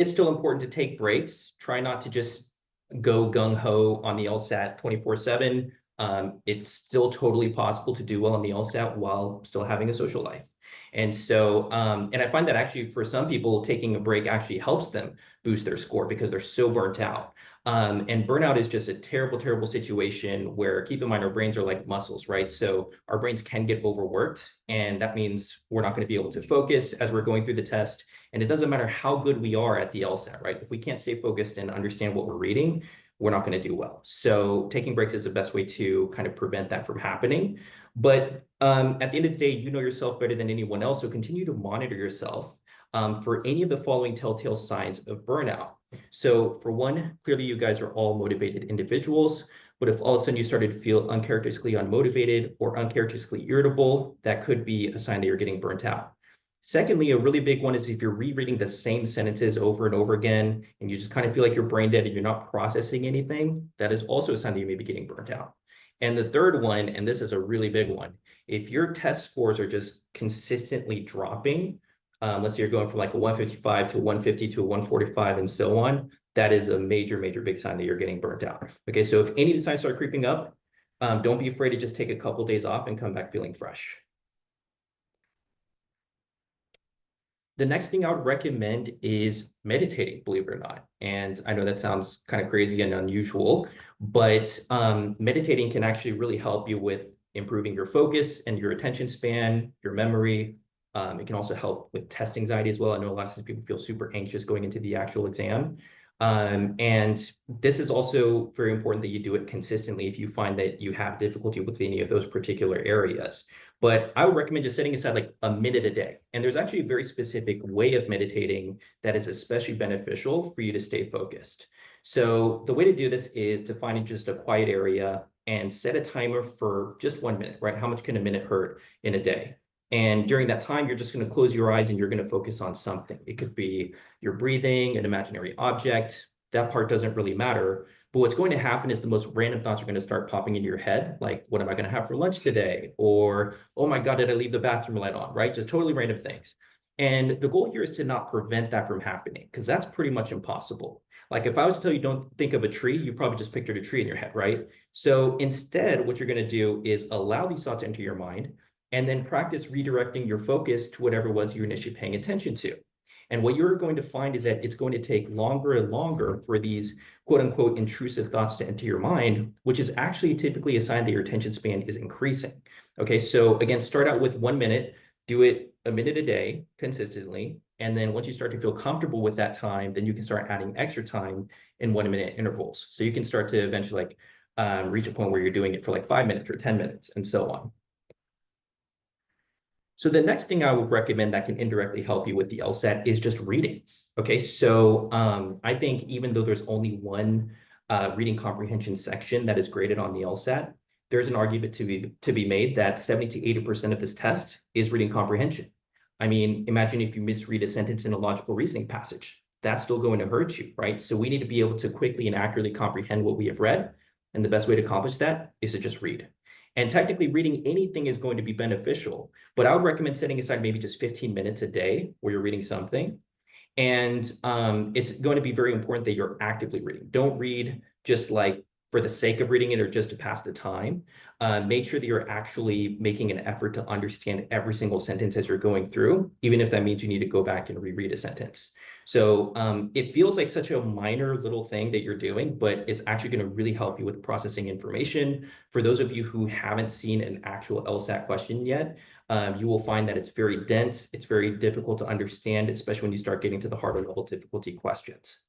it's still important to take breaks. Try not to just go gung-ho on the LSAT 24/7. It's still totally possible to do well on the LSAT while still having a social life. And so, and I find that actually for some people, taking a break actually helps them boost their score because they're so burnt out. And burnout is just a terrible, terrible situation where, keep in mind, our brains are like muscles, right? So our brains can get overworked, and that means we're not going to be able to focus as we're going through the test. And it doesn't matter how good we are at the LSAT, right? If we can't stay focused and understand what we're reading, we're not going to do well. So taking breaks is the best way to kind of prevent that from happening. But at the end of the day, you know yourself better than anyone else. So continue to monitor yourself for any of the following telltale signs of burnout. So for one, clearly you guys are all motivated individuals, but if all of a sudden you started to feel uncharacteristically unmotivated or uncharacteristically irritable, that could be a sign that you're getting burnt out. Secondly, a really big one is if you're rereading the same sentences over and over again, and you just kind of feel like you're brain dead and you're not processing anything, that is also a sign that you may be getting burnt out. And the third one, and this is a really big one, if your test scores are just consistently dropping, let's say you're going from like a 155 to 150 to a 145 and so on, that is a major, major big sign that you're getting burnt out. Okay, so if any of the signs start creeping up, don't be afraid to just take a couple days off and come back feeling fresh. The next thing I would recommend is meditating, believe it or not. And I know that sounds kind of crazy and unusual, but meditating can actually really help you with improving your focus and your attention span, your memory. It can also help with test anxiety as well. I know a lot of people feel super anxious going into the actual exam. And this is also very important that you do it consistently if you find that you have difficulty with any of those particular areas. But I would recommend just setting aside like a minute a day. And there's actually a very specific way of meditating that is especially beneficial for you to stay focused. So the way to do this is to find just a quiet area and set a timer for just 1 minute, right? How much can a minute hurt in a day? And during that time, you're just going to close your eyes and you're going to focus on something. It could be your breathing, an imaginary object. That part doesn't really matter. But what's going to happen is the most random thoughts are going to start popping into your head, like, what am I going to have for lunch today? Or, oh my God, did I leave the bathroom light on, right? Just totally random things. And the goal here is to not prevent that from happening, because that's pretty much impossible. Like if I was to tell you don't think of a tree, you probably just pictured a tree in your head, right? So instead, what you're going to do is allow these thoughts to enter your mind and then practice redirecting your focus to whatever it was you're initially paying attention to. And what you're going to find is that it's going to take longer and longer for these quote unquote intrusive thoughts to enter your mind, which is actually typically a sign that your attention span is increasing. Okay, so again, start out with 1 minute, do it a minute a day consistently. And then once you start to feel comfortable with that time, then you can start adding extra time in 1 minute intervals. So you can start to eventually reach a point where you're doing it for like 5 minutes or 10 minutes and so on. So the next thing I would recommend that can indirectly help you with the LSAT is just reading. Okay, so I think even though there's only one reading comprehension section that is graded on the LSAT, there's an argument to be made that 70 to 80% of this test is reading comprehension. I mean, imagine if you misread a sentence in a logical reasoning passage. That's still going to hurt you, right? So we need to be able to quickly and accurately comprehend what we have read. And the best way to accomplish that is to just read. And technically reading anything is going to be beneficial, but I would recommend setting aside maybe just 15 minutes a day where you're reading something. And it's going to be very important that you're actively reading. Don't read just like for the sake of reading it or just to pass the time. Make sure that you're actually making an effort to understand every single sentence as you're going through, even if that means you need to go back and reread a sentence. So it feels like such a minor little thing that you're doing, but it's actually going to really help you with processing information. For those of you who haven't seen an actual LSAT question yet, you will find that it's very dense. It's very difficult to understand, especially when you start getting to the harder level difficulty questions.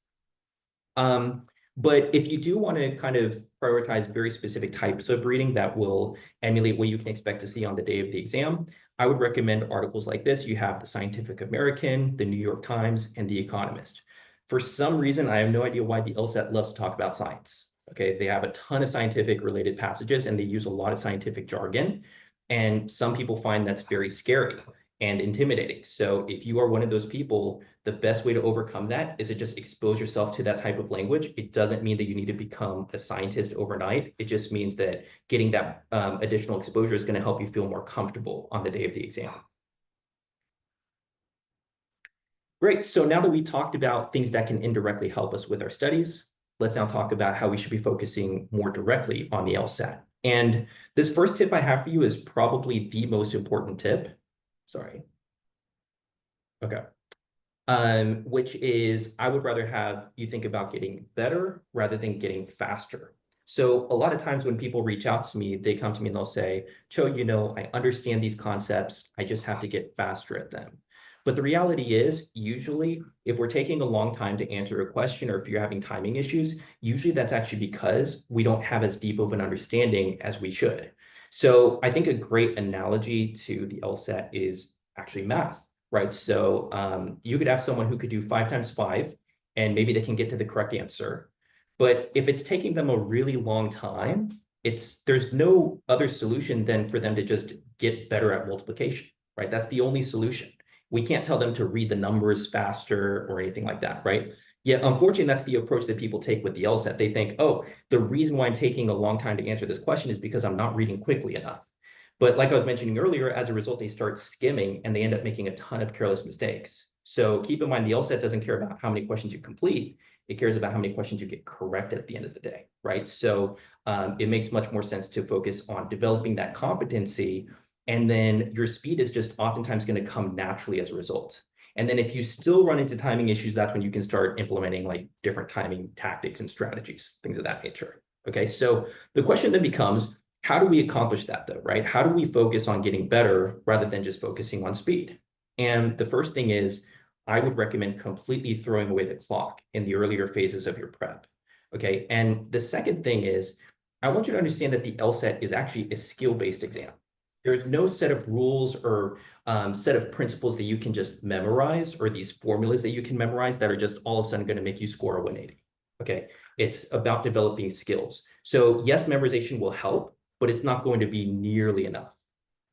But if you do want to kind of prioritize very specific types of reading that will emulate what you can expect to see on the day of the exam, I would recommend articles like this. You have the Scientific American, the New York Times, and the Economist. For some reason, I have no idea why the LSAT loves to talk about science. Okay, they have a ton of scientific related passages and they use a lot of scientific jargon. And some people find that's very scary and intimidating. So if you are one of those people, the best way to overcome that is to just expose yourself to that type of language. It doesn't mean that you need to become a scientist overnight. It just means that getting that additional exposure is going to help you feel more comfortable on the day of the exam. Great. So now that we talked about things that can indirectly help us with our studies, let's now talk about how we should be focusing more directly on the LSAT. And this first tip I have for you is probably the most important tip. Sorry. Okay. Which is I would rather have you think about getting better rather than getting faster. So a lot of times when people reach out to me, they come to me and they'll say, Cho, I understand these concepts. I just have to get faster at them. But the reality is, usually, if we're taking a long time to answer a question or if you're having timing issues, usually that's actually because we don't have as deep of an understanding as we should. So I think a great analogy to the LSAT is actually math, right? So you could have someone who could do 5 times 5, and maybe they can get to the correct answer. But if it's taking them a really long time, there's no other solution than for them to just get better at multiplication, right? That's the only solution. We can't tell them to read the numbers faster or anything like that, right? Yet, unfortunately, that's the approach that people take with the LSAT. They think, oh, the reason why I'm taking a long time to answer this question is because I'm not reading quickly enough. But like I was mentioning earlier, as a result, they start skimming and they end up making a ton of careless mistakes. So keep in mind, the LSAT doesn't care about how many questions you complete. It cares about how many questions you get correct at the end of the day, right? So it makes much more sense to focus on developing that competency, and then your speed is just oftentimes going to come naturally as a result. And then if you still run into timing issues, that's when you can start implementing like different timing tactics and strategies, things of that nature. Okay, so the question then becomes, how do we accomplish that though, right? How do we focus on getting better rather than just focusing on speed? And the first thing is, I would recommend completely throwing away the clock in the earlier phases of your prep. Okay, and the second thing is, I want you to understand that the LSAT is actually a skill-based exam. There's no set of rules or set of principles that you can just memorize, or these formulas that you can memorize that are just all of a sudden going to make you score a 180. Okay, it's about developing skills. So yes, memorization will help, but it's not going to be nearly enough.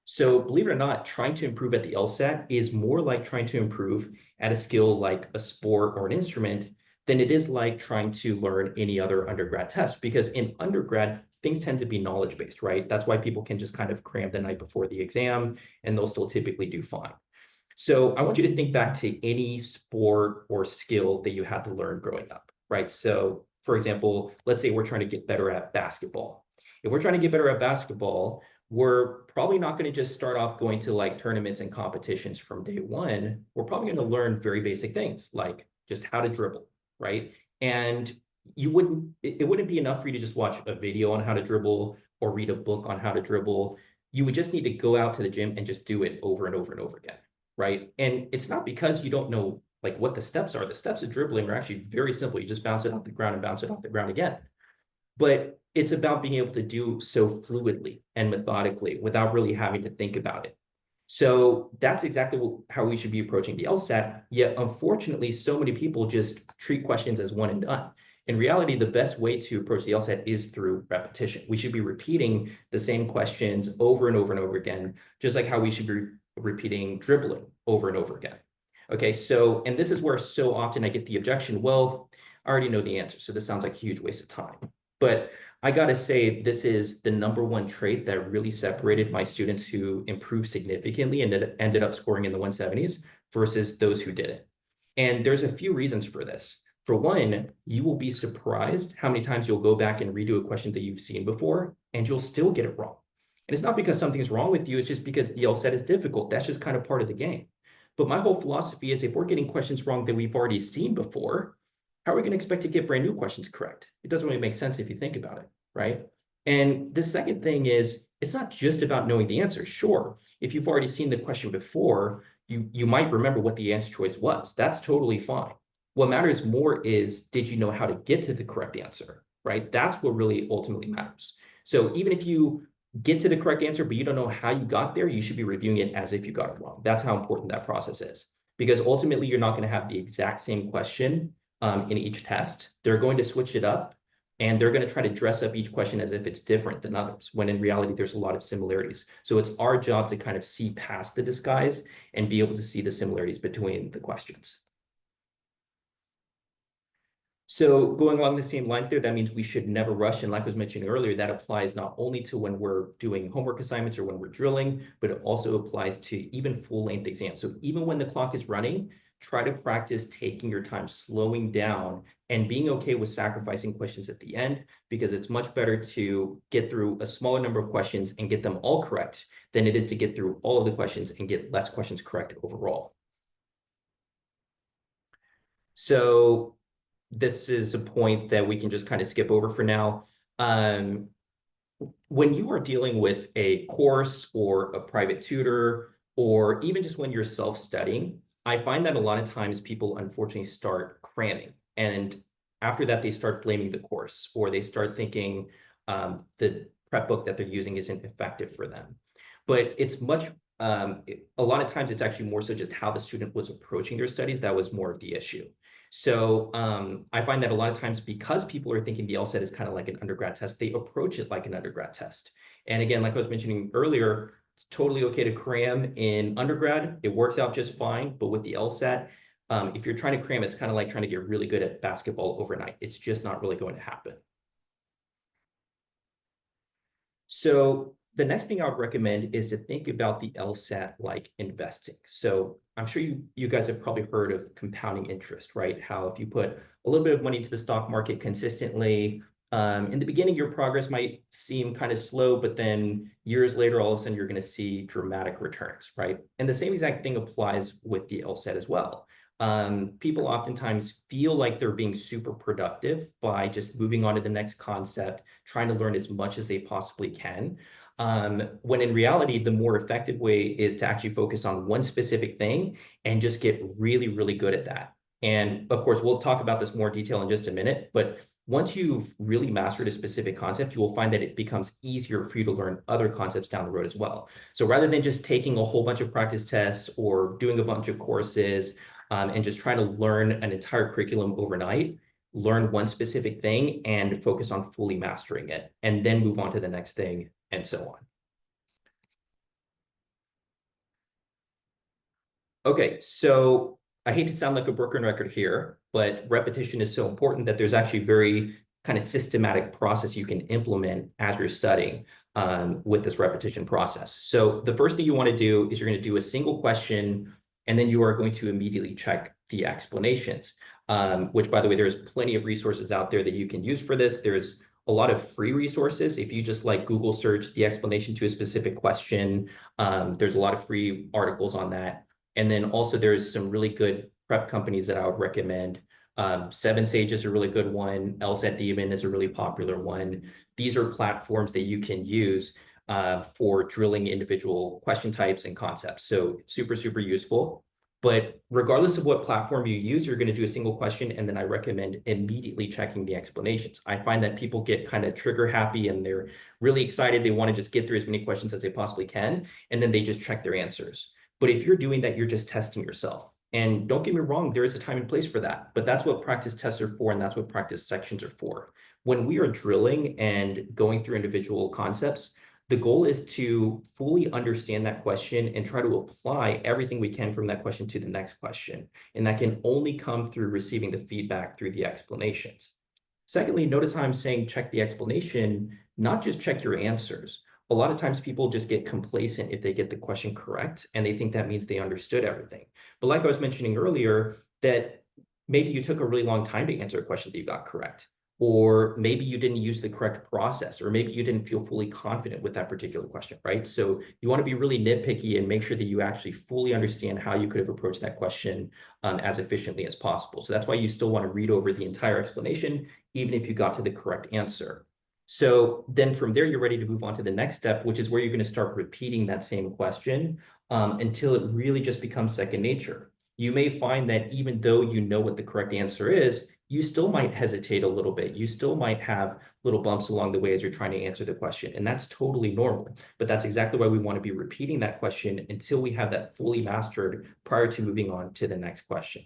So believe it or not, trying to improve at the LSAT is more like trying to improve at a skill like a sport or an instrument than it is like trying to learn any other undergrad test. Because in undergrad, things tend to be knowledge-based, right? That's why people can just kind of cram the night before the exam and they'll still typically do fine. So I want you to think back to any sport or skill that you had to learn growing up, right? So for example, let's say we're trying to get better at basketball. If we're trying to get better at basketball, we're probably not going to just start off going to like tournaments and competitions from day one. We're probably going to learn very basic things like just how to dribble, right? And it wouldn't be enough for you to just watch a video on how to dribble or read a book on how to dribble. You would just need to go out to the gym and just do it over and over and over again, right? And it's not because you don't know like what the steps are. The steps of dribbling are actually very simple. You just bounce it off the ground and bounce it off the ground again. But it's about being able to do so fluidly and methodically without really having to think about it. So that's exactly how we should be approaching the LSAT. Yet, unfortunately, so many people just treat questions as one and done. In reality, the best way to approach the LSAT is through repetition. We should be repeating the same questions over and over and over again, just like how we should be repeating dribbling over and over again. Okay, so, and this is where so often I get the objection, well, I already know the answer, so this sounds like a huge waste of time. But I gotta say, this is the #1 trait that really separated my students who improved significantly and ended up scoring in the 170s versus those who didn't. And there's a few reasons for this. For one, you will be surprised how many times you'll go back and redo a question that you've seen before, and you'll still get it wrong. And it's not because something's wrong with you, it's just because the LSAT is difficult. That's just kind of part of the game. But my whole philosophy is if we're getting questions wrong that we've already seen before, how are we going to expect to get brand new questions correct? It doesn't really make sense if you think about it, right? And the second thing is, it's not just about knowing the answer. Sure, if you've already seen the question before, you might remember what the answer choice was. That's totally fine. What matters more is, did you know how to get to the correct answer, right? That's what really ultimately matters. So even if you get to the correct answer, but you don't know how you got there, you should be reviewing it as if you got it wrong. That's how important that process is. Because ultimately, you're not going to have the exact same question in each test. They're going to switch it up, and they're going to try to dress up each question as if it's different than others, when in reality, there's a lot of similarities. So it's our job to kind of see past the disguise and be able to see the similarities between the questions. So going along the same lines there, that means we should never rush. And like I was mentioning earlier, that applies not only to when we're doing homework assignments or when we're drilling, but it also applies to even full-length exams. So even when the clock is running, try to practice taking your time, slowing down, and being okay with sacrificing questions at the end, because it's much better to get through a smaller number of questions and get them all correct than it is to get through all of the questions and get less questions correct overall. So this is a point that we can just kind of skip over for now. When you are dealing with a course or a private tutor, or even just when you're self-studying, I find that a lot of times people unfortunately start cramming. And after that, they start blaming the course, or they start thinking the prep book that they're using isn't effective for them. But it's a lot of times it's actually more so just how the student was approaching their studies that was more of the issue. So I find that a lot of times, because people are thinking the LSAT is kind of like an undergrad test, they approach it like an undergrad test. And again, like I was mentioning earlier, it's totally okay to cram in undergrad. It works out just fine. But with the LSAT, if you're trying to cram, it's kind of like trying to get really good at basketball overnight. It's just not really going to happen. So the next thing I would recommend is to think about the LSAT like investing. So I'm sure you guys have probably heard of compounding interest, right? How if you put a little bit of money into the stock market consistently, in the beginning, your progress might seem kind of slow, but then years later, all of a sudden, you're going to see dramatic returns, right? And the same exact thing applies with the LSAT as well. People oftentimes feel like they're being super productive by just moving on to the next concept, trying to learn as much as they possibly can. When in reality, the more effective way is to actually focus on one specific thing and just get really, really good at that. And of course, we'll talk about this more detail in just a minute, but once you've really mastered a specific concept, you will find that it becomes easier for you to learn other concepts down the road as well. So rather than just taking a whole bunch of practice tests or doing a bunch of courses, and just trying to learn an entire curriculum overnight, learn one specific thing and focus on fully mastering it, and then move on to the next thing, and so on. Okay, so I hate to sound like a broken record here, but repetition is so important that there's actually very kind of systematic process you can implement as you're studying with this repetition process. So the first thing you want to do is you're going to do a single question, and then you are going to immediately check the explanations, which, by the way, there's plenty of resources out there that you can use for this. There's a lot of free resources. If you just like Google search the explanation to a specific question, there's a lot of free articles on that. And then also there's some really good prep companies that I would recommend. Seven Sage is a really good one. LSAT Demon is a really popular one. These are platforms that you can use for drilling individual question types and concepts. So it's super, super useful. But regardless of what platform you use, you're going to do a single question, and then I recommend immediately checking the explanations. I find that people get kind of trigger happy and they're really excited. They want to just get through as many questions as they possibly can, and then they just check their answers. But if you're doing that, you're just testing yourself. And don't get me wrong, there is a time and place for that. But that's what practice tests are for, and that's what practice sections are for. When we are drilling and going through individual concepts, the goal is to fully understand that question and try to apply everything we can from that question to the next question. And that can only come through receiving the feedback through the explanations. Secondly, notice how I'm saying check the explanation, not just check your answers. A lot of times people just get complacent if they get the question correct, and they think that means they understood everything. But like I was mentioning earlier, that maybe you took a really long time to answer a question that you got correct, or maybe you didn't use the correct process, or maybe you didn't feel fully confident with that particular question, right? So you want to be really nitpicky and make sure that you actually fully understand how you could have approached that question as efficiently as possible. So that's why you still want to read over the entire explanation, even if you got to the correct answer. So then from there, you're ready to move on to the next step, which is where you're going to start repeating that same question until it really just becomes second nature. You may find that even though you know what the correct answer is, you still might hesitate a little bit. You still might have little bumps along the way as you're trying to answer the question. And that's totally normal. But that's exactly why we want to be repeating that question until we have that fully mastered prior to moving on to the next question.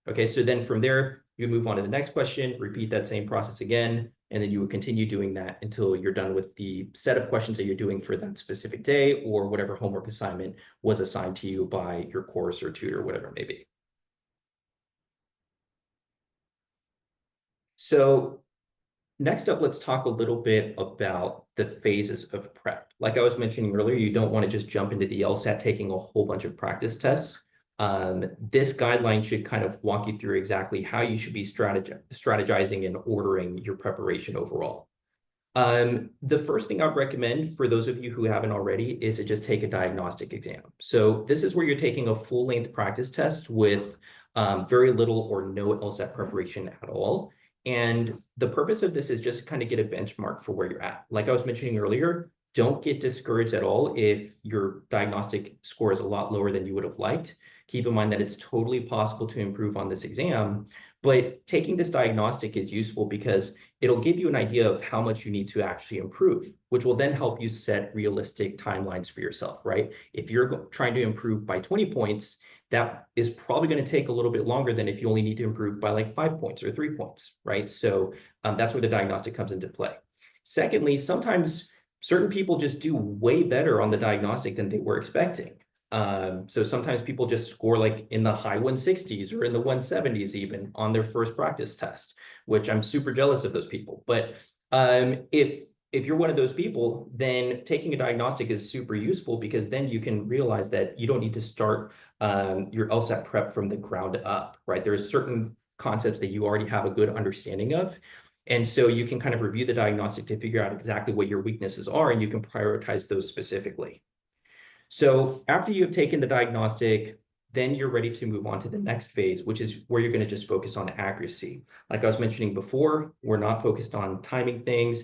Okay, so then from there, you move on to the next question, repeat that same process again, and then you would continue doing that until you're done with the set of questions that you're doing for that specific day or whatever homework assignment was assigned to you by your course or tutor, whatever it may be. So next up, let's talk a little bit about the phases of prep. Like I was mentioning earlier, you don't want to just jump into the LSAT taking a whole bunch of practice tests. This guideline should kind of walk you through exactly how you should be strategizing and ordering your preparation overall. The first thing I'd recommend for those of you who haven't already is to just take a diagnostic exam. So this is where you're taking a full-length practice test with very little or no LSAT preparation at all. And the purpose of this is just to kind of get a benchmark for where you're at. Like I was mentioning earlier, don't get discouraged at all if your diagnostic score is a lot lower than you would have liked. Keep in mind that it's totally possible to improve on this exam, but taking this diagnostic is useful because it'll give you an idea of how much you need to actually improve, which will then help you set realistic timelines for yourself, right? If you're trying to improve by 20 points, that is probably going to take a little bit longer than if you only need to improve by like 5 points or 3 points, right? So that's where the diagnostic comes into play. Secondly, sometimes certain people just do way better on the diagnostic than they were expecting. So sometimes people just score like in the high 160s or in the 170s even on their first practice test, which I'm super jealous of those people. But if you're one of those people, then taking a diagnostic is super useful because then you can realize that you don't need to start your LSAT prep from the ground up, right? There's certain concepts that you already have a good understanding of. And so you can kind of review the diagnostic to figure out exactly what your weaknesses are, and you can prioritize those specifically. So after you've taken the diagnostic, then you're ready to move on to the next phase, which is where you're going to just focus on accuracy. Like I was mentioning before, we're not focused on timing things.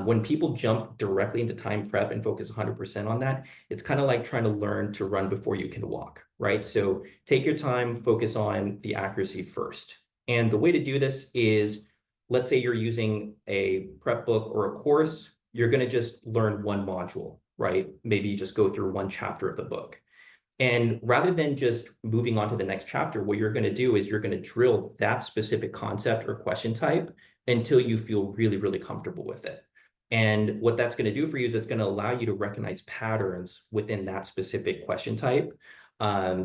When people jump directly into time prep and focus 100% on that, it's kind of like trying to learn to run before you can walk, right? So take your time, focus on the accuracy first. And the way to do this is, let's say you're using a prep book or a course, you're going to just learn one module, right? Maybe you just go through one chapter of the book. And rather than just moving on to the next chapter, what you're going to do is you're going to drill that specific concept or question type until you feel really, really comfortable with it. And what that's going to do for you is it's going to allow you to recognize patterns within that specific question type.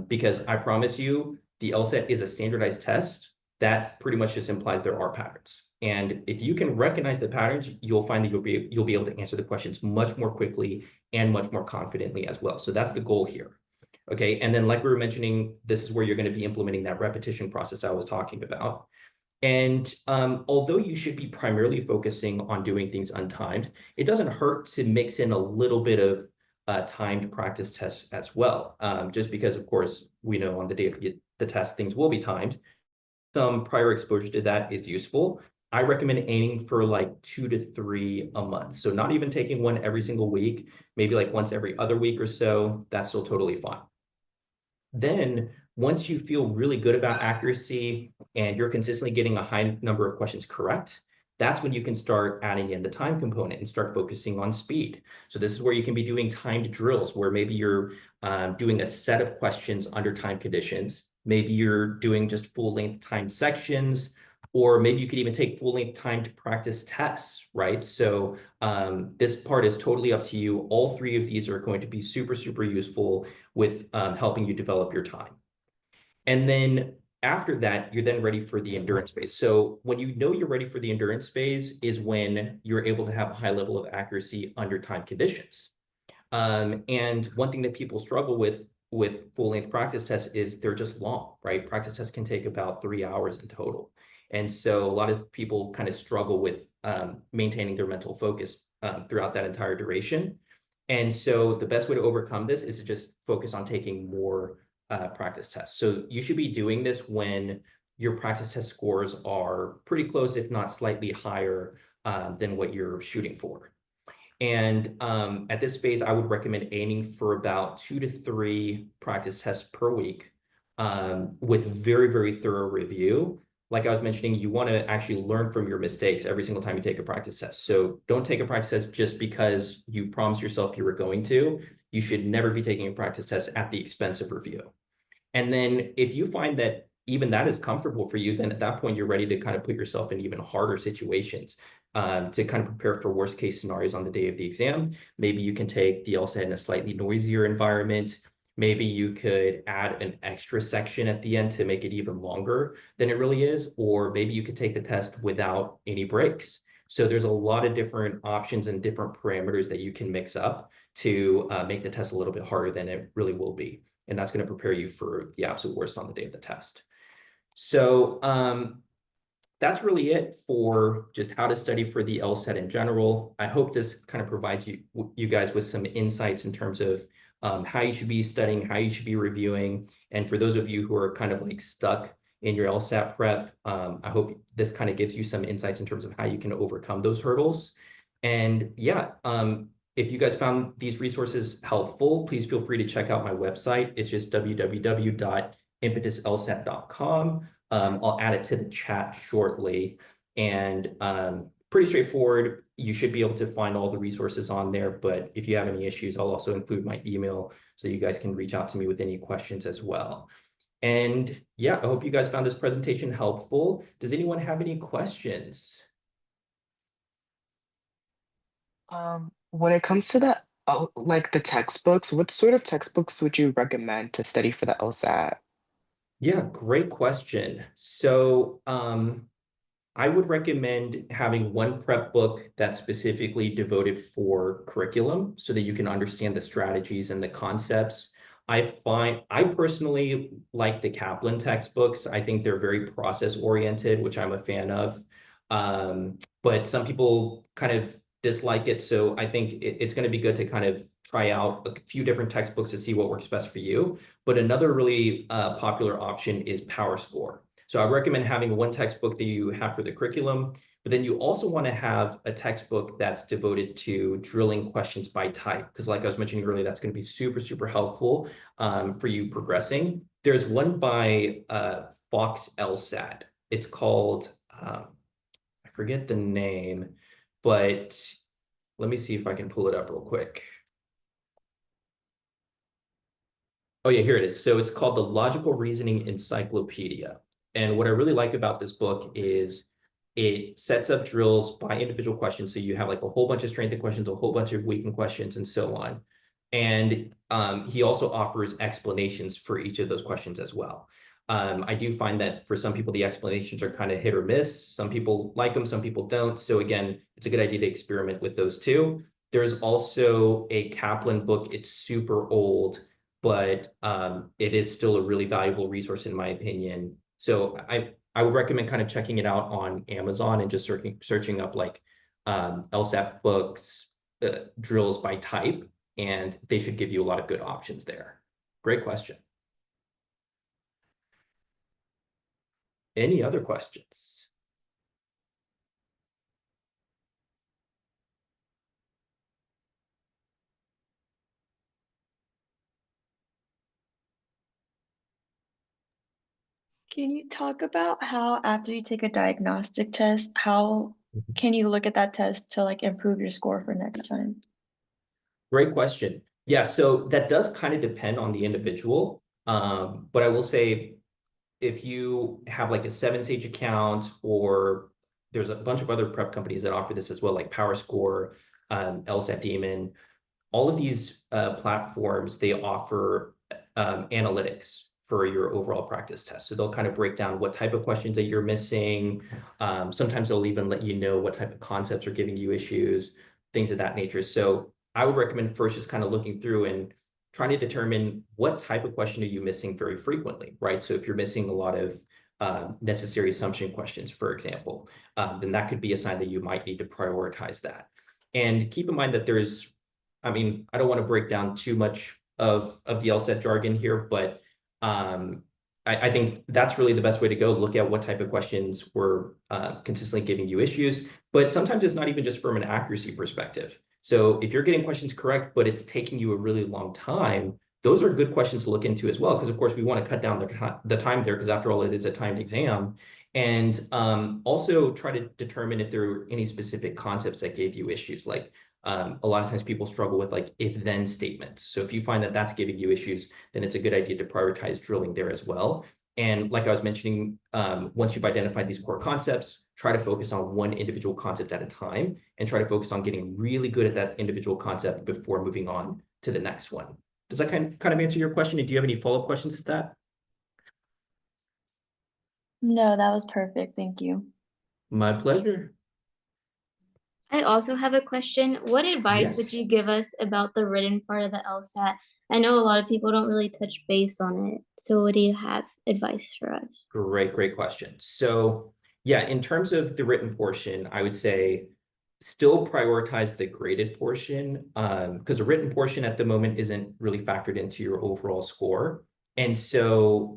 Because I promise you, the LSAT is a standardized test that pretty much just implies there are patterns. And if you can recognize the patterns, you'll find that you'll be able to answer the questions much more quickly and much more confidently as well. So that's the goal here. Okay, and then like we were mentioning, this is where you're going to be implementing that repetition process I was talking about. And although you should be primarily focusing on doing things untimed, it doesn't hurt to mix in a little bit of timed practice tests as well. Just because, of course, we know on the day of the test, things will be timed. Some prior exposure to that is useful. I recommend aiming for like 2 to 3 a month. So not even taking one every single week, maybe like once every other week or so, that's still totally fine. Then once you feel really good about accuracy and you're consistently getting a high number of questions correct, that's when you can start adding in the time component and start focusing on speed. So this is where you can be doing timed drills where maybe you're doing a set of questions under time conditions. Maybe you're doing just full length timed sections, or maybe you could even take full length timed practice tests, right? So this part is totally up to you. All three of these are going to be super, super useful with helping you develop your time. And then after that, you're then ready for the endurance phase. So when you know you're ready for the endurance phase is when you're able to have a high level of accuracy under time conditions. And one thing that people struggle with full-length practice tests is they're just long, right? Practice tests can take about 3 hours in total. And so a lot of people kind of struggle with maintaining their mental focus throughout that entire duration. And so the best way to overcome this is to just focus on taking more practice tests. So you should be doing this when your practice test scores are pretty close, if not slightly higher than what you're shooting for. And at this phase, I would recommend aiming for about 2 to 3 practice tests per week with very, very thorough review. Like I was mentioning, you want to actually learn from your mistakes every single time you take a practice test. So don't take a practice test just because you promised yourself you were going to. You should never be taking a practice test at the expense of review. And then if you find that even that is comfortable for you, then at that point, you're ready to kind of put yourself in even harder situations to kind of prepare for worst case scenarios on the day of the exam. Maybe you can take the LSAT in a slightly noisier environment. Maybe you could add an extra section at the end to make it even longer than it really is, or maybe you could take the test without any breaks. So there's a lot of different options and different parameters that you can mix up to make the test a little bit harder than it really will be. and that's going to prepare you for the absolute worst on the day of the test. So that's really it for just how to study for the LSAT in general. I hope this kind of provides you guys with some insights in terms of how you should be studying, how you should be reviewing. And for those of you who are kind of like stuck in your LSAT prep, I hope this kind of gives you some insights in terms of how you can overcome those hurdles. And yeah, if you guys found these resources helpful, please feel free to check out my website. It's just www.impetuslsat.com. I'll add it to the chat shortly. And pretty straightforward. You should be able to find all the resources on there. But if you have any issues, I'll also include my email so you guys can reach out to me with any questions as well. And yeah, I hope you guys found this presentation helpful. Does anyone have any questions? When it comes to like the textbooks, what sort of textbooks would you recommend to study for the LSAT? Yeah, great question. So I would recommend having one prep book that's specifically devoted for curriculum so that you can understand the strategies and the concepts. I personally like the Kaplan textbooks. I think they're very process oriented, which I'm a fan of. But some people kind of dislike it. So I think it's going to be good to kind of try out a few different textbooks to see what works best for you. But another really popular option is PowerScore. So I recommend having one textbook that you have for the curriculum, but then you also want to have a textbook that's devoted to drilling questions by type. Because like I was mentioning earlier, that's going to be super, super helpful for you progressing. There's one by Fox LSAT. It's called, I forget the name, but let me see if I can pull it up real quick. Oh yeah, here it is. So it's called the Logical Reasoning Encyclopedia. And what I really like about this book is it sets up drills by individual questions. So you have like a whole bunch of strength questions, a whole bunch of weakened questions, and so on. And he also offers explanations for each of those questions as well. I do find that for some people, the explanations are kind of hit or miss. Some people like them, some people don't. So again, it's a good idea to experiment with those too. There's also a Kaplan book. It's super old, but it is still a really valuable resource in my opinion. So I would recommend kind of checking it out on Amazon and just searching up like LSAT books, drills by type, and they should give you a lot of good options there. Great question. Any other questions? Can you talk about how after you take a diagnostic test, how Mhm. can you look at that test to like improve your score for next time? Great question. Yeah, so that does kind of depend on the individual. But I will say if you have like a 7-Sage account, or there's a bunch of other prep companies that offer this as well, like PowerScore, LSAT Demon, all of these platforms, they offer analytics for your overall practice test. So they'll kind of break down what type of questions that you're missing. Sometimes they'll even let you know what type of concepts are giving you issues, things of that nature. So I would recommend first just kind of looking through and trying to determine what type of question are you missing very frequently, right? So if you're missing a lot of necessary assumption questions, for example, then that could be a sign that you might need to prioritize that. And keep in mind that there's, I mean, I don't want to break down too much of the LSAT jargon here, but I think that's really the best way to go. Look at what type of questions were consistently giving you issues, but sometimes it's not even just from an accuracy perspective. So if you're getting questions correct, but it's taking you a really long time, those are good questions to look into as well, because of course we want to cut down the time there, because after all, it is a timed exam. And also try to determine if there are any specific concepts that gave you issues. Like a lot of times people struggle with like if-then statements. So if you find that that's giving you issues, then it's a good idea to prioritize drilling there as well. And like I was mentioning, once you've identified these core concepts, try to focus on one individual concept at a time and try to focus on getting really good at that individual concept before moving on to the next one. Does that kind of answer your question? And do you have any follow-up questions to that? No, that was perfect. Thank you. My pleasure. I also have a question. What advice would Yes. you give us about the written part of the LSAT? I know a lot of people don't really touch base on it. So what do you have advice for us? Great question. So yeah, in terms of the written portion, I would say still prioritize the graded portion, because the written portion at the moment isn't really factored into your overall score. And so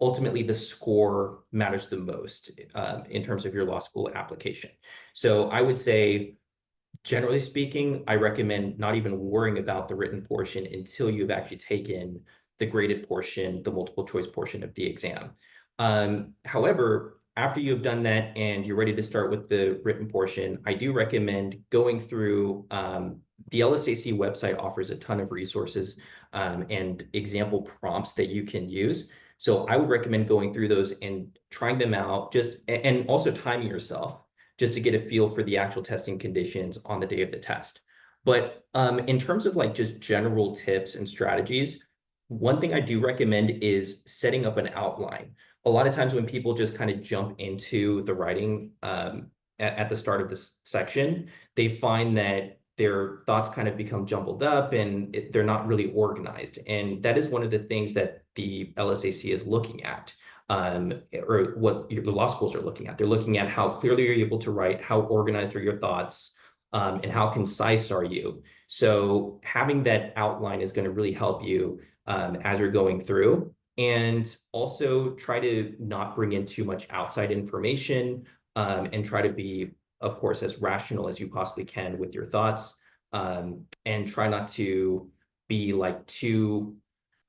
ultimately the score matters the most in terms of your law school application. So I would say, generally speaking, I recommend not even worrying about the written portion until you've actually taken the graded portion, the multiple choice portion of the exam. However, after you've done that and you're ready to start with the written portion, I do recommend going through the LSAC website offers a ton of resources and example prompts that you can use. So I would recommend going through those and trying them out, just and also timing yourself just to get a feel for the actual testing conditions on the day of the test. But in terms of like just general tips and strategies, one thing I do recommend is setting up an outline. A lot of times when people just kind of jump into the writing at the start of this section, they find that their thoughts kind of become jumbled up and they're not really organized. And that is one of the things that the LSAC is looking at, or what the law schools are looking at. They're looking at how clearly you're able to write, how organized are your thoughts, and how concise are you. So having that outline is going to really help you as you're going through. And also try to not bring in too much outside information, and try to be, of course, as rational as you possibly can with your thoughts, and try not to be like too,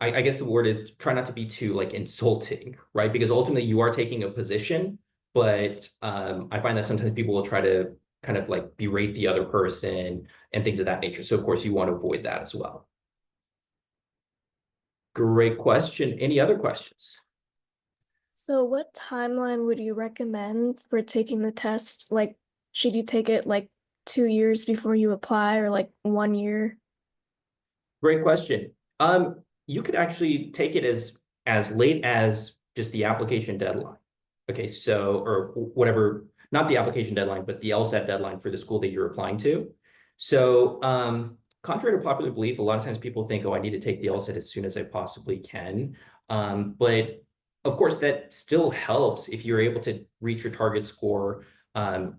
I guess the word is try not to be too like insulting, right? Because ultimately you are taking a position, but I find that sometimes people will try to kind of like berate the other person and things of that nature. So of course you want to avoid that as well. Great question. Any other questions? So what timeline would you recommend for taking the test? Like, should you take it like 2 years before you apply or like 1 year? Great question. You could actually take it as late as just the application deadline. Okay, so or whatever, not the application deadline, but the LSAT deadline for the school that you're applying to. So, contrary to popular belief, a lot of times people think, oh, I need to take the LSAT as soon as I possibly can. But of course, that still helps if you're able to reach your target score and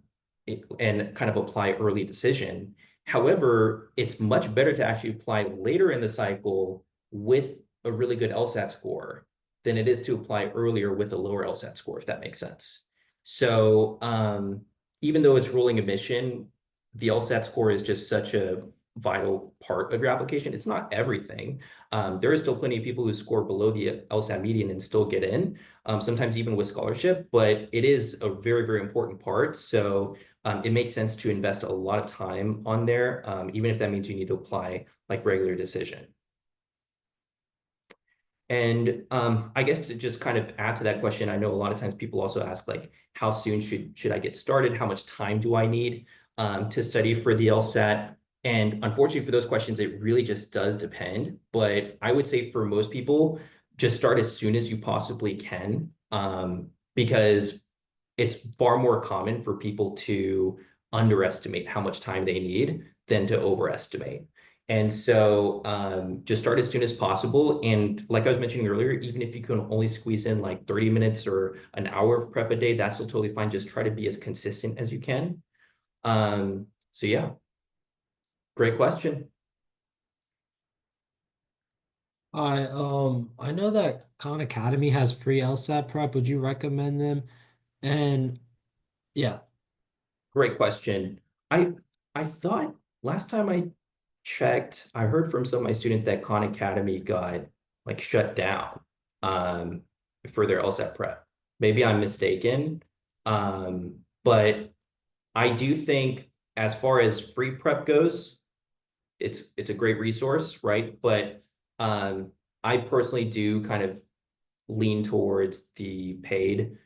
kind of apply early decision. However, it's much better to actually apply later in the cycle with a really good LSAT score than it is to apply earlier with a lower LSAT score, if that makes sense. So even though it's ruling admission, the LSAT score is just such a vital part of your application. It's not everything. There is still plenty of people who score below the LSAT median and still get in, sometimes even with scholarship, but it is a very, very important part. So it makes sense to invest a lot of time on there, even if that means you need to apply like regular decision. And I guess to just kind of add to that question, I know a lot of times people also ask like, how soon should I get started? How much time do I need to study for the LSAT? And unfortunately for those questions, it really just does depend. But I would say for most people, just start as soon as you possibly can, because it's far more common for people to underestimate how much time they need than to overestimate. And so just start as soon as possible. And like I was mentioning earlier, even if you can only squeeze in like 30 minutes or an hour of prep a day, that's still totally fine. Just try to be as consistent as you can. So yeah, great question. I know that Khan Academy has free LSAT prep. Would you recommend them? And yeah, Great question. I I thought last time I checked, I heard from some of my students that Khan Academy got like shut down um, for their LSAT prep. Maybe I'm mistaken, but I do think as far as free prep goes, it's a great resource, right? But I personally do kind of lean towards the paid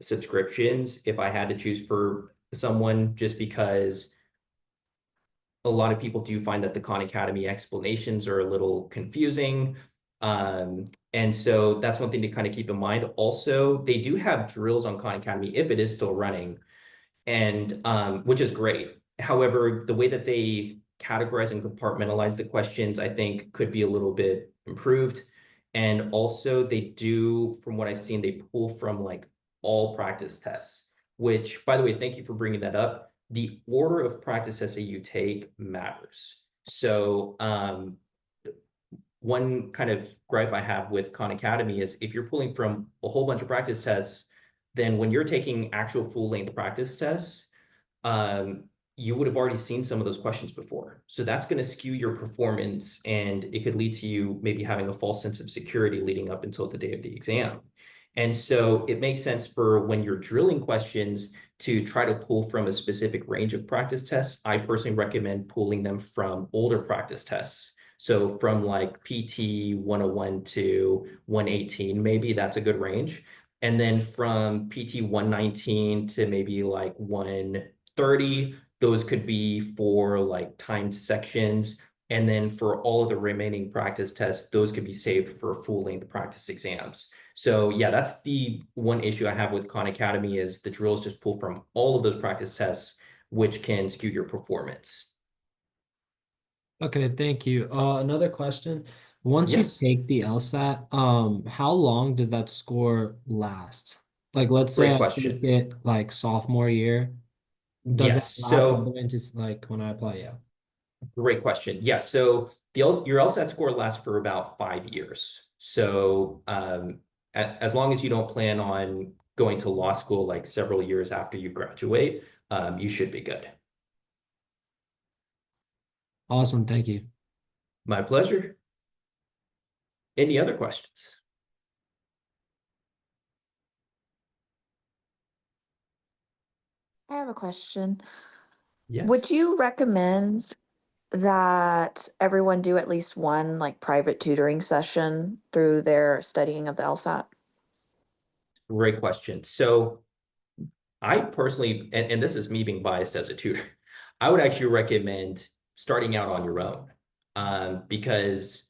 subscriptions if I had to choose for someone, just because a lot of people do find that the Khan Academy explanations are a little confusing. And so that's one thing to kind of keep in mind. Also, they do have drills on Khan Academy if it is still running, and which is great. However, the way that they categorize and compartmentalize the questions, I think could be a little bit improved. And also they do, from what I've seen, they pull from like all practice tests, which, by the way, thank you for bringing that up. The order of practice tests that you take matters. So one kind of gripe I have with Khan Academy is if you're pulling from a whole bunch of practice tests, then when you're taking actual full-length practice tests, you would have already seen some of those questions before. So that's going to skew your performance, and it could lead to you maybe having a false sense of security leading up until the day of the exam. And so it makes sense for when you're drilling questions to try to pull from a specific range of practice tests. I personally recommend pulling them from older practice tests. So from like PT 101 to 118, maybe that's a good range. And then from PT 119 to maybe like 130, those could be for like timed sections. And then for all of the remaining practice tests, those could be saved for full-length practice exams. So yeah, that's the one issue I have with Khan Academy is the drills just pull from all of those practice tests, which can skew your performance. Okay, thank you. Another question. Once you Yes, take the LSAT, how long does that score last? Like, let's say great I take question. it like sophomore year. Does that Yes, last all the so way into like when I apply? Yeah. great question. Yes, so your LSAT score lasts for about 5 years. So as long as you don't plan on going to law school like several years after you graduate, you should be good. Awesome. Thank you. My pleasure. Any other questions? I have a question. Yes. Would you recommend that everyone do at least one like private tutoring session through their studying of the LSAT? Great question. So I personally, and this is me being biased as a tutor, I would actually recommend starting out on your own, because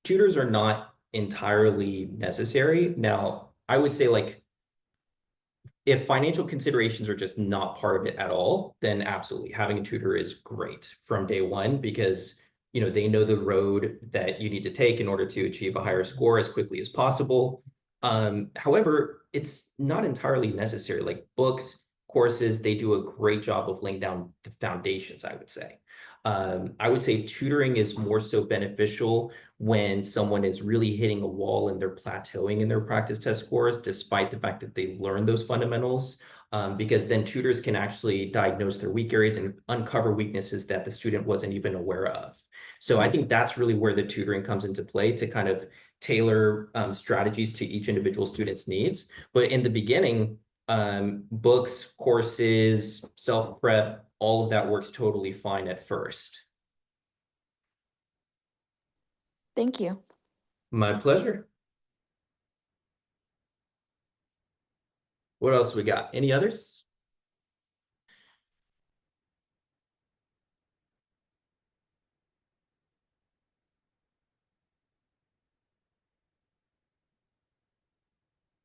tutors are not entirely necessary. Now, I would say like if financial considerations are just not part of it at all, then absolutely having a tutor is great from day one because they know the road that you need to take in order to achieve a higher score as quickly as possible. However, it's not entirely necessary. Like books, courses, they do a great job of laying down the foundations, I would say. I would say tutoring is more so beneficial when someone is really hitting a wall and they're plateauing in their practice test scores, despite the fact that they learned those fundamentals, because then tutors can actually diagnose their weak areas and uncover weaknesses that the student wasn't even aware of. So I think that's really where the tutoring comes into play to kind of tailor strategies to each individual student's needs. But in the beginning, books, courses, self-prep, all of that works totally fine at first. Thank you. My pleasure. What else we got? Any others?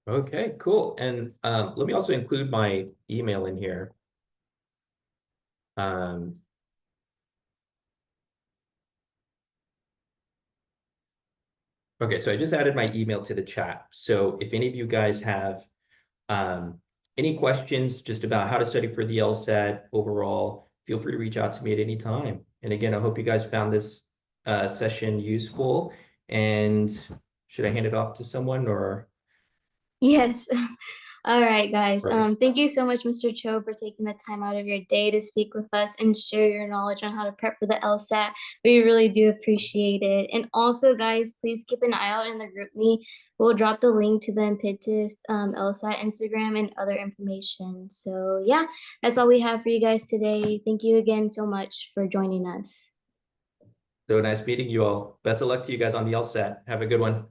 Okay, cool. And let me also include my email in here. Okay, so I just added my email to the chat. So if any of you guys have any questions just about how to study for the LSAT overall, feel free to reach out to me at any time. And again, I hope you guys found this session useful. And should I hand it off to someone or? Yes. All right, guys. Right. Thank you so much, Mr. Cho, for taking the time out of your day to speak with us and share your knowledge on how to prep for the LSAT. We really do appreciate it. And also, guys, please keep an eye out in the GroupMe. We'll drop the link to the Impetus LSAT Instagram and other information. So yeah, that's all we have for you guys today. Thank you again so much for joining us. So nice meeting you all. Best of luck to you guys on the LSAT. Have a good one.